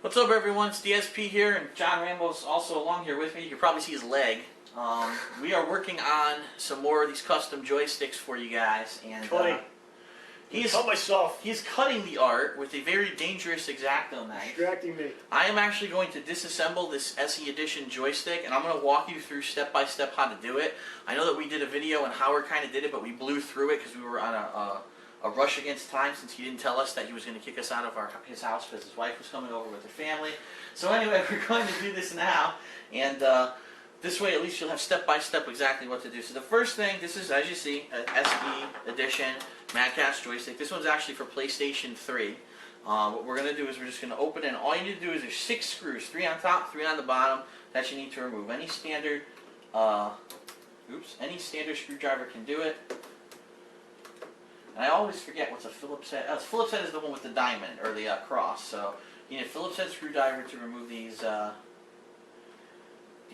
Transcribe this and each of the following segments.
What's up, everyone? It's DSP here, and John Rambo's also along here with me. You can probably see his leg. We are working on some more of these custom joysticks for you guys, and he's cutting the art with a very dangerous X-Acto knife. Distracting me. I am actually going to disassemble this SE Edition joystick, and I'm going to walk you through step by step how to do it. I know that we did a video and Howard kind of did it, but we blew through it because we were on a rush against time, since he didn't tell us that he was going to kick us out of his house because his wife was coming over with her family. So anyway, we're going to do this now, and this way at least you'll have step by step exactly what to do. So the first thing, this is, as you see, an SE Edition MadCatz joystick. This one's actually for PlayStation 3. What we're going to do is we're just going to open it, and all you need to do is there's 6 screws, 3 on top, 3 on the bottom, that you need to remove. Any standard screwdriver can do it. And I always forget what's a Phillips head. Phillips head is the one with the diamond, or the cross. So you need a Phillips head screwdriver to remove these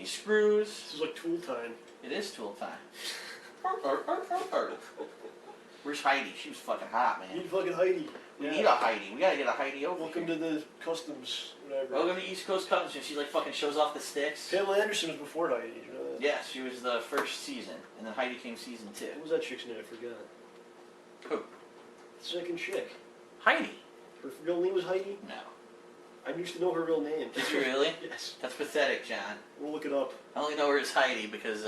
screws. This is like tool time. It is tool time. Where's Heidi? She was fucking hot, man. You need fucking Heidi. We need a Heidi. We gotta get a Heidi over Welcome here. to the customs, whatever. Welcome to East Coast Customs. She like fucking shows off the sticks. Pamela Anderson was before Heidi, you know that? Yes, she was the first season, and then Heidi came season 2. What was that chick's name? I forgot. Who? The second chick. Heidi. Her real name was Heidi? No. I used to know her real name. Did you really? Yes. That's pathetic, John. We'll look it up. I only know her as Heidi because,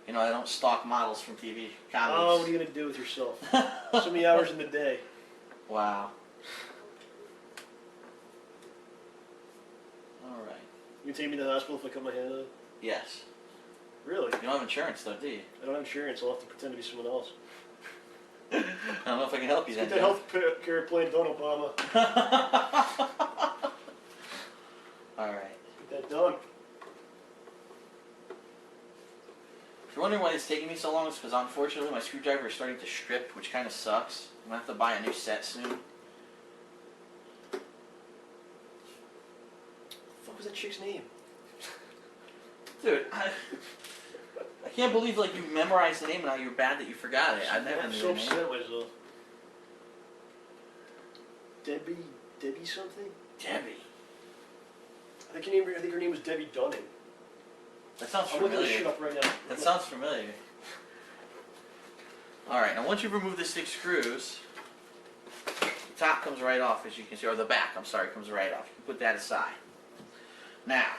you know, I don't stalk models from TV comedies. Oh, what are you going to do with yourself? So many hours in the day. Wow. Alright. You can take me to the hospital if I cut my hand off? Yes. Really? You don't have insurance, though, do you? I don't have insurance. I'll have to pretend to be someone else. I don't know if I can help you then. Get that health care plan done, Obama. Alright. Get that done. If you're wondering why it's taking me so long, it's because unfortunately my screwdriver is starting to strip, which kind of sucks. I'm going to have to buy a new set soon. What the fuck was that chick's name? Dude, I can't believe like you memorized the name and how you're bad that you forgot it. I never knew so the name. upset myself. Debbie something? Debbie. I think her name was Debbie Dunning. That sounds I'm familiar. looking this shit up right now. That sounds familiar. Alright, now once you've removed the 6 screws, the top comes right off, as you can see, or the back, I'm sorry, comes right off. You can put that aside. Now,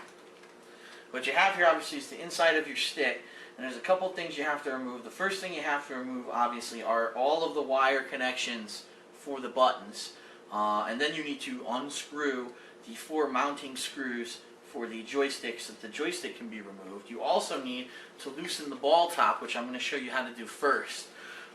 what you have here obviously is the inside of your stick, and there's a couple things you have to remove. The first thing you have to remove obviously are all of the wire connections for the buttons, and then you need to unscrew the 4 mounting screws for the joystick so that the joystick can be removed. You also need to loosen the ball top, which I'm going to show you how to do first.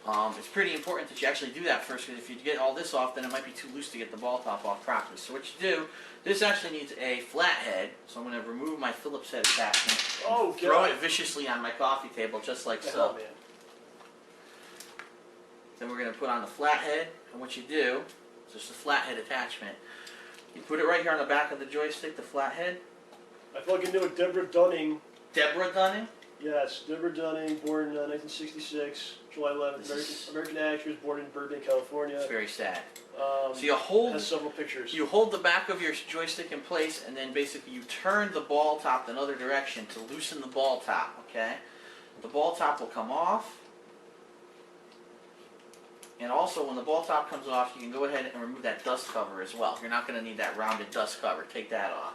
It's pretty important that you actually do that first, because if you get all this off, then it might be too loose to get the ball top off properly. So what you do, this actually needs a flat head, so I'm going to remove my Phillips head attachment and throw it viciously on my coffee table, just like so. Man. Then we're going to put on the flat head, and what you do, is just a flat head attachment. You put it right here on the back of the joystick, the flat head. I fucking knew it. Deborah Dunning. Deborah Dunning? Yes, Deborah Dunning, born in 1966, July 11th. American actress, born in Burbank, California. It's very sad. So you hold. Has several pictures. You hold the back of your joystick in place, and then basically you turn the ball top another direction to loosen the ball top. Okay, the ball top will come off, and also when the ball top comes off, you can go ahead and remove that dust cover as well. You're not going to need that rounded dust cover. Take that off.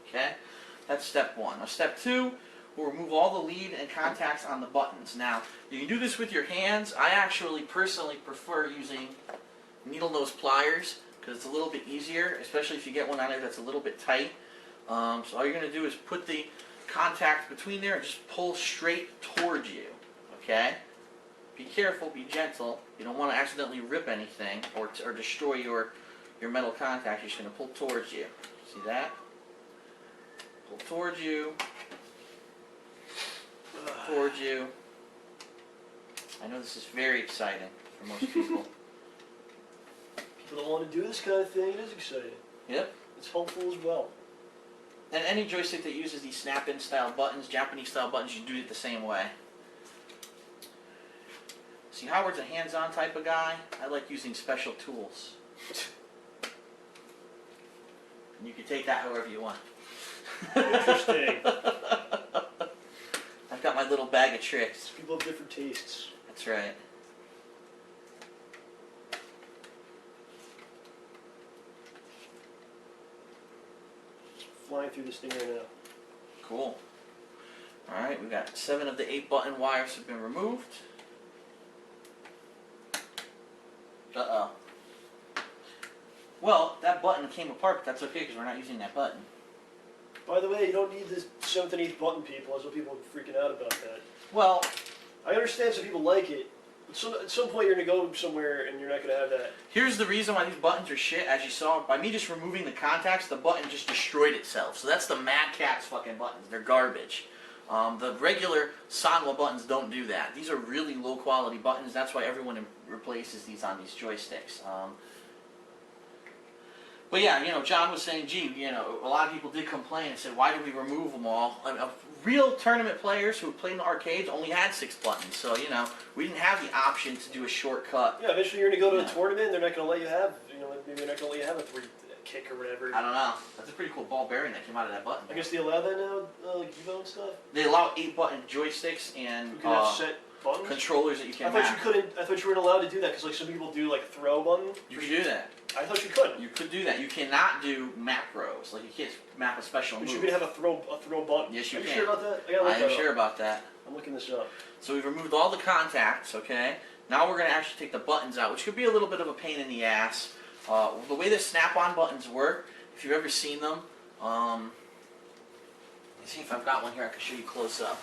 Okay, that's step 1. Now step 2, we'll remove all the lead and contacts on the buttons. Now, you can do this with your hands. I actually personally prefer using needle nose pliers because it's a little bit easier, especially if you get one on there that's a little bit tight. So all you're going to do is put the contact between there and just pull straight towards you. Okay? Be careful, be gentle. You don't want to accidentally rip anything or destroy your metal contact. You're just going to pull towards you. See that? Pull towards you. Towards you. I know this is very exciting for most people. People don't want to do this kind of thing. It is exciting. Yep. It's helpful as well. And any joystick that uses these snap-in style buttons, Japanese style buttons, you do it the same way. See, Howard's a hands-on type of guy. I like using special tools. And you can take that however you want. Interesting. I've got my little bag of tricks. People have different tastes. That's right. Flying through this thing right now. Cool. Alright, we've got 7 of the 8 button wires have been removed. Uh-oh. Well, that button came apart, but that's okay because we're not using that button. By the way, you don't need this 7th and 8th button, people. That's what people are freaking out about that. Well, I understand some people like it, but at some point you're going to go somewhere and you're not going to have that. here's the reason why these buttons are shit. As you saw, by me just removing the contacts, the button just destroyed itself. So that's the MadCatz fucking buttons. They're garbage. The regular Sanwa buttons don't do that. These are really low quality buttons. That's why everyone replaces these on these joysticks. But yeah, you know, John was saying, gee, you know, a lot of people did complain and said, why did we remove them all? I mean, real tournament players who played in the arcades only had 6 buttons. So, you know, we didn't have the option to do a shortcut. Yeah, eventually you're going to go to a tournament and they're not going to let you have, you know, maybe they're not going to let you have a 3 kick or whatever. I don't know. That's a pretty cool ball bearing that came out of that button. I guess they allow that now, like Evo and stuff? They allow 8 button joysticks and You can have set buttons? controllers that you I can thought map. you couldn't. I thought you weren't allowed to do that because like some people do like a throw button. You can do that. I thought you could. You could do that. You cannot do macros. Like you can't map a special But move. you can have a throw button. Yes, you Are you can. sure about that? I gotta look I that am up. sure about that. I'm looking this up. So we've removed all the contacts, okay? Now we're going to actually take the buttons out, which could be a little bit of a pain in the ass. The way the snap-on buttons work, if you've ever seen them, let me see if I've got one here I can show you close up.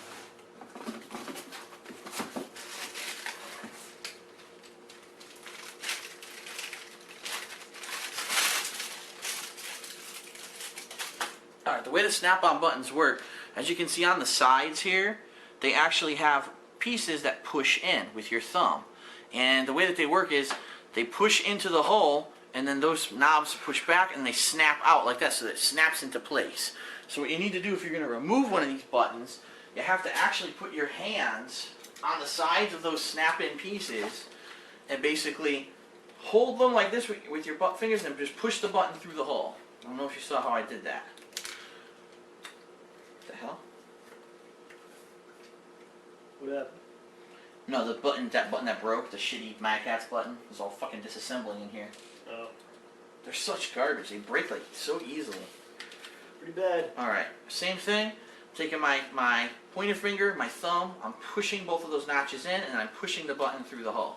Alright, the way the snap-on buttons work, as you can see on the sides here, they actually have pieces that push in with your thumb. And the way that they work is, they push into the hole, and then those knobs push back and they snap out like that, so that it snaps into place. So what you need to do if you're going to remove one of these buttons, you have to actually put your hands on the sides of those snap-in pieces and basically hold them like this with your fingers and just push the button through the hole. I don't know if you saw how I did that. What the hell? What happened? No, that button that broke, the shitty MadCatz button, was all fucking disassembling in here. Oh, They're such garbage. They break like so easily. pretty bad. Alright, same thing. Taking my pointer finger, my thumb, I'm pushing both of those notches in, and I'm pushing the button through the hole.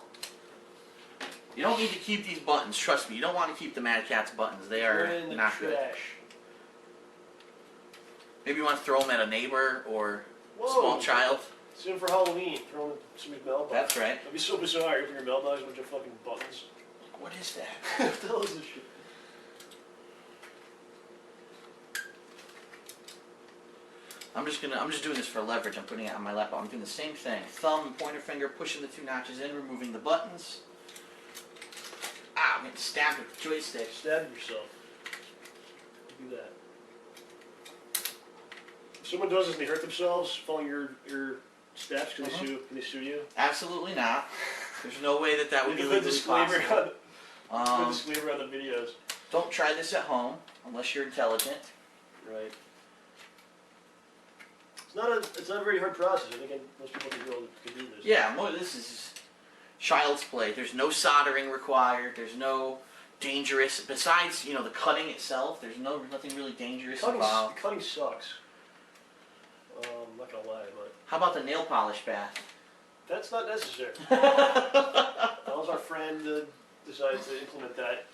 You don't need to keep these buttons, trust me. You don't want to keep the MadCatz buttons. They are They're in the not trash. good. Maybe you want to throw them at a neighbor or Whoa. small child. Soon for Halloween, throw them in somebody's mailbox. That's right. That'd be so bizarre. Open your mailbox, a bunch of fucking buttons. What is that? What the hell is this shit? I'm just doing this for leverage. I'm putting it on my laptop. I'm doing the same thing. Thumb and pointer finger, pushing the 2 notches in, removing the buttons. Ah, I'm getting stabbed with the joystick. Stab yourself. Do that. If someone does this and they hurt themselves following your steps, can they sue you? Absolutely not. There's no way that would be Put legally disclaimer possible. put disclaimer on the videos. Don't try this at home unless you're intelligent. Right. It's not a very hard process. I think most people can do this. Yeah, this is child's play. There's no soldering required. There's no dangerous. Besides, you know, the cutting itself. There's nothing really dangerous involved. Cutting sucks. I'm not gonna lie, but How about the nail polish bath? that's not necessary. That was our friend decided to implement that.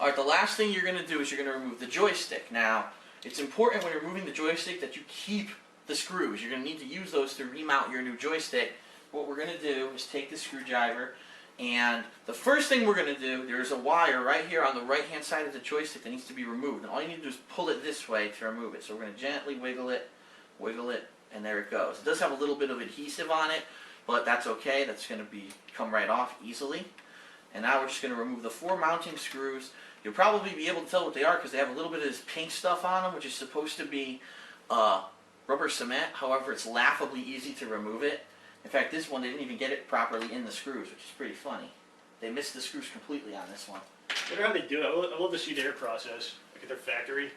All right, the last thing you're going to do is you're going to remove the joystick. Now, it's important when you're removing the joystick that you keep the screws. You're going to need to use those to remount your new joystick. What we're going to do is take the screwdriver, and the first thing we're going to do, there's a wire right here on the right-hand side of the joystick that needs to be removed. And all you need to do is pull it this way to remove it. So we're going to gently wiggle it, and there it goes. It does have a little bit of adhesive on it, but that's okay. That's going to come right off easily. And now we're just going to remove the 4 mounting screws. You'll probably be able to tell what they are because they have a little bit of this pink stuff on them, which is supposed to be rubber cement. However, it's laughably easy to remove it. In fact, this one, they didn't even get it properly in the screws, which is pretty funny. They missed the screws completely on this one. I wonder how they do it. I would love to see their process. Like at their factory.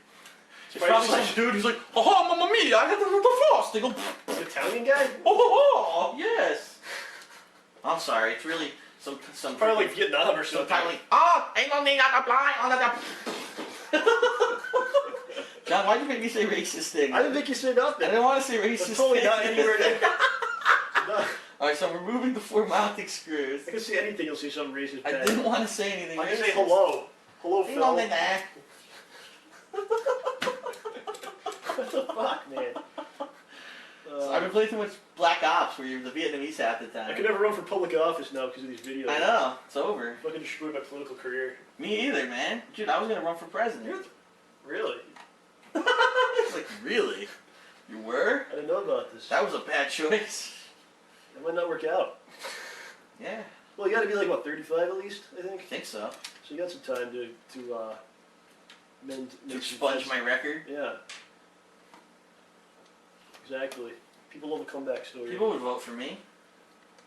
It's probably some dude who's like, oh, mamma mia, I got the frost. They go, The Italian guy? oh, yes. I'm sorry, it's really some Probably like Vietnam or something. Like, oh, ain't no need to apply on the. John, why'd you make me say racist thing? I didn't think you said nothing. I didn't want to say racist. That's totally not anywhere near. No. Alright, so I'm removing the 4 mounting screws. I can say anything, you'll see something racist. I didn't want to say anything I can racist. say hello. Hello, Ain't Phil. no need that. What the fuck, man? So I've been playing too much Black Ops where you're the Vietnamese half the time. I can never run for public office now because of these videos. I know, it's over. I'm fucking destroyed my political career. Me either, man. Dude, I was gonna run for president. Really? It's like, really? You were? I didn't know about this. That was a bad choice. That might not work out. Yeah, Well, you gotta be like, what, 35 at least, I think? I think so. So you got some time to mend. To expunge my record. Yeah. Exactly. People love a comeback story. People would vote for me.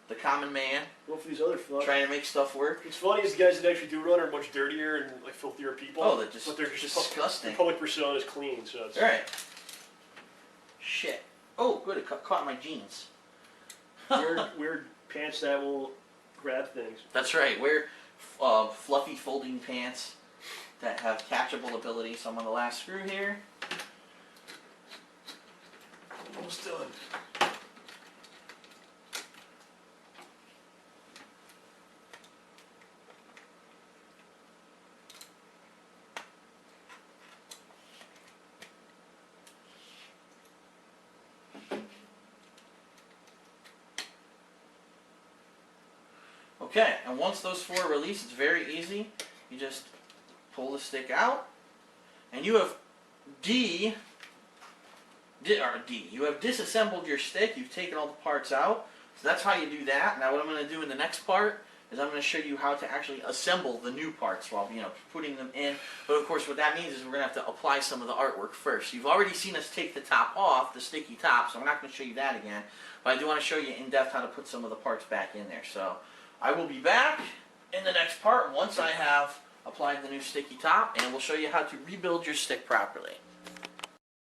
The common man, Vote for these other fucks. trying to make stuff work. What's funny is the guys that actually do run are much dirtier and like filthier people. Oh, they're just but they're just disgusting. Their public persona is clean, so it's Alright. Shit. Oh, good, it caught my jeans. weird pants that will grab things. That's right, wear fluffy folding pants that have catchable ability. So I'm on the last screw here. Almost done. Okay, and once those 4 release, it's very easy. You just pull the stick out, and you have you have disassembled your stick. You've taken all the parts out. So that's how you do that. Now what I'm going to do in the next part is I'm going to show you how to actually assemble the new parts while putting them in. But of course what that means is we're going to have to apply some of the artwork first. You've already seen us take the top off, the sticky top, so I'm not going to show you that again. But I do want to show you in depth how to put some of the parts back in there. So I will be back in the next part once I have applied the new sticky top, and we'll show you how to rebuild your stick properly.